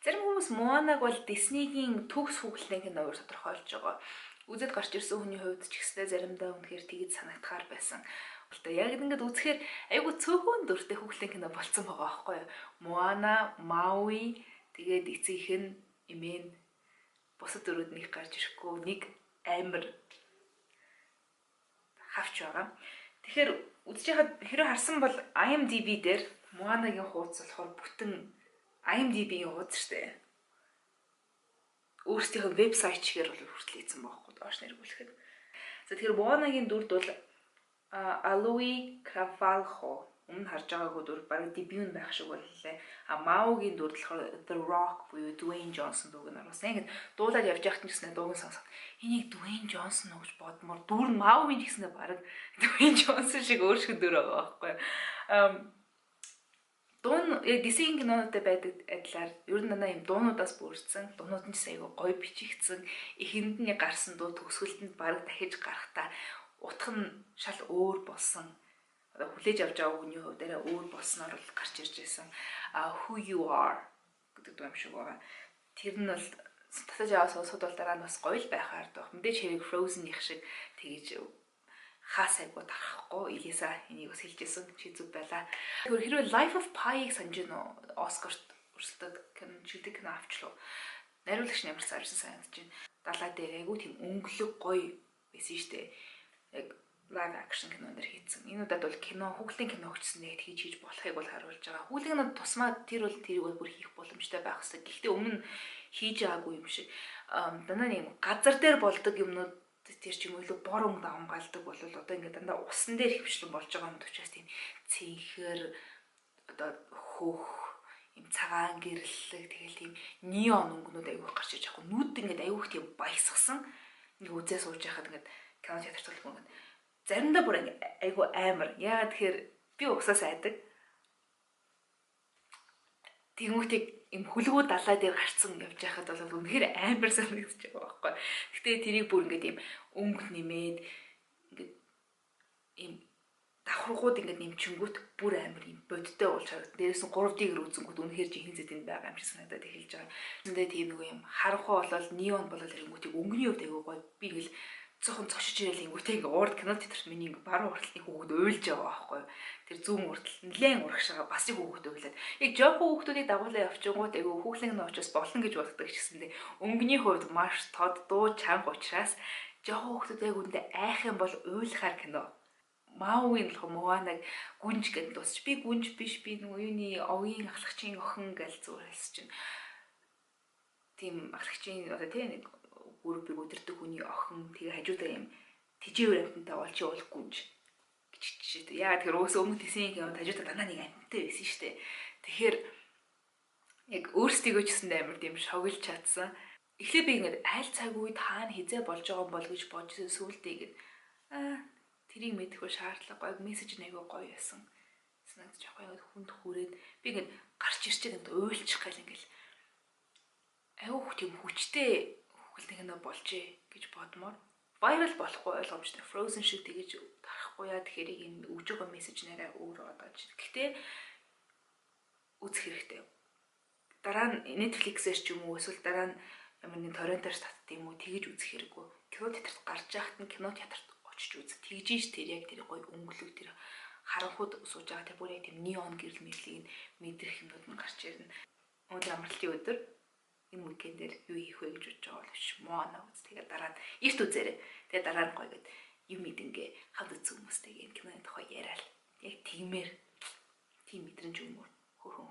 Зарим хүмүүс Моанаг бол Disney-гийн төгс хүүхэлдэйн киногаар тодорхойлж байгаа. Үзэд гарч ирсэн хүний хувьд ч гэстэй заримдаа үнэхээр тэгж санагдахаар байсан. Яг ингээд үзэхээр айгүй цөөхөн дүртэй хүүхэлдэйн кино болцсон байгаа байхгүй юу? Моана, Мауи, тэгээд эцгийнх нь Эмэн бусад дөрүүд нэг гарч ирэхгүй нэг амар хавч байгаа. Тэгэхээр үзэж яхад хэрэв харсан бол IMDb дээр Моанагийн хуудас болохоор бүтэн IMDb-ийн хуудас штэ. Өөрсдийнхөө вебсайт чигээр бол хүртэл ийцэн байхгүй доош нэргүүлэхэд. За тэгэхээр Моанагийн дүрд бол Алуи Кравалхо өмнө харж байгаагүй дүр бараг дебют байх шиг байлээ. Маугийн дүр болохоор The Rock буюу Dwayne Johnson дууг нь оруулсан. Ингээд дуулаад явж байхад ч гэсэн дууг нь сонсоод энийг Dwayne Johnson гэж бодмоор дүр нь Маугийн ч гэсэн бараг Dwayne Johnson шиг өөрсгөө дүр байгаа байхгүй. Дуун Disney кинонуудад байдаг адилаар ер нь ийм дуунуудаас бүрдсэн. Дуунууд нь айгүй гоё бичигдсэн. Эхэнд нь гарсан дуу төгсгөлтөнд бараг дахиж гарахтаа утга нь шал өөр болсон. Одоо хүлээж авч байгаа хүний хувьд арай өөр болсноор л гарч ирж байсан. Who You Are гэдэг дуу юм шиг байгаа. Тэр нь бол татаж аваад сонсоход бол дараа нь бас гоё л байхаар даа. Мэдээж хэрэг Frozen-их шиг тэгэж хаас айгуу тарахгүй. Элиса энийг бас хэлжсэн чи зүг байлаа. Хэрвээ Life of Pi-г санаж гэнэ Оскарт өрсөлдөд кино авчлаа. Найруулагч нь ямар сайрсан санагдаж байна. Далай дээр айгуу тийм өнгөлөг гоё байсан штэ. Яг live action киноноор хийцэн. Энэ удаад бол кино хүүхдийн кино өгчсөн яг хийж болохыг бол харуулж байгаа. Хүүхдийн кинод тусмаа тэрийг бол бүр хийх боломжтой байх хэрэгтэй. Гэхдээ өмнө хийж байгаагүй юм шиг. Дандаа нэг газар дээр болдог юмнууд тэр ч юм уу бор өнгө давмгаалдаг бол одоо ингээд дандаа усан дээр хөвчлэн болж байгаа юм учраас тийм цэнхэр одоо хөөх юм цагаан гэрлэлэг тэгэл тийм неон өнгөнүүд аягүй гарч иж байгаа. Нүд ингээд аягүй тийм баясгсан. Нэг үзээ сууж байхад ингээд кино театрт бол ингээд заримдаа бүр айгүй амар. Яагаад тэгэхээр би усаас айдаг. Тэнгүүтийг им хүлгүү далай дээр гарцсан явж байхад бол үнэхээр амар санагдаж байгаа байхгүй. Гэтэ тэрийг бүр ингээд им өнгө нэмээд ингээд им давхаргууд ингээд нэмчингүүт бүр амар им бодтой болж харагдав. Дээрээс нь 3D-гээр үзэнгүүт үнэхээр жинхэнэ зэтэнд байгаа юм шиг санагдаад эхэлж байгаа. Тэндээ тийм нэг юм харанхуй болол неон болол ирэнгүүтийг өнгөний хувьд айгүй гоё. Би ингээл цохон цошиж ирэл ингүүтэй ингээ урд кино театрт миний ингээ баруун урталны хүүхэд уйлж байгаа байхгүй. Тэр зүүн уртал нэлээд урагшаага бас нэг хүүхэд уйлаад. Яг жоохон хүүхдүүдийг дагуулаа явчихгууд айгүй хүүхлэн кино учраас болно гэж боддог ч гэсэндээ өнгөний хувьд маш тод дуу чанга учраас жоохон хүүхдүүд яг үндэ айх юм бол уйлахаар кино. Маугийн болох Моанаг гүнж гэдэг дуусч. Би гүнж биш би нөгөө юуны овгийн ахлагчийн охин гэж зурхалс чинь. Тийм ахлагчийн одоо тийм нэг бүрбиг өдөрдөг хүний охин тэгээ хажуудаа юм тижээвэр амтантай болж явуулах гүнж гэж чижээ. Яагаад тэр өөсөө өмнө Disney кино хажуудаа дандаа нэг амтантай байсан шүү дээ. Тэгэхээр яг өөрсдийгөө ч гэсэн амар тийм шоглж чадсан. Эхлээд би ингээд айл цаг үед хаана хизээ болж байгаа юм бол гэж бодсон сүултээ ингээд тэрийг мэдэх шаардлагагүй мессеж нэгэ гоё байсан. Санагдаж байгаа юм хүнд хүрээд би ингээд гарч ирчих ингээд уйлчих гал ингээд аюух тийм хүчтэй кино болжээ гэж бодмоор viral болохгүй ойлгомжтой Frozen шиг тэгэж тарахгүй яа тэгэхээр энэ өгж байгаа мессеж нэрээ өөр одооч. Гэхдээ үзэх хэрэгтэй. Дараа нь Netflix-ээр ч юм уу эсвэл дараа нь ямар нэг торрентоор татдаг юм уу тэгэж үзэх хэрэггүй. Кино театрт гарч яхад нь кино театрт очиж үз. Тэгжиж тэр яг тэр гоё өнгөлөг тэр харанхууд сууж байгаа тэр бүр яг тийм неон гэрэл мэрлийг мэдрэх юмуд нь гарч ирнэ. Өнөөдөр амралтын өдөр энэ уикендээр юу хийх вэ гэж бодож байгаа бол Моана үз. Тэгээд дараа нь эрт үзээрэй. Тэгээд дараа нь гоё гээд юм идэнгээ хамт үзсэн хүмүүстэйгээ киноны тухай яриад яг тиймэр тийм мэдрэмж өгмөр хөрхөн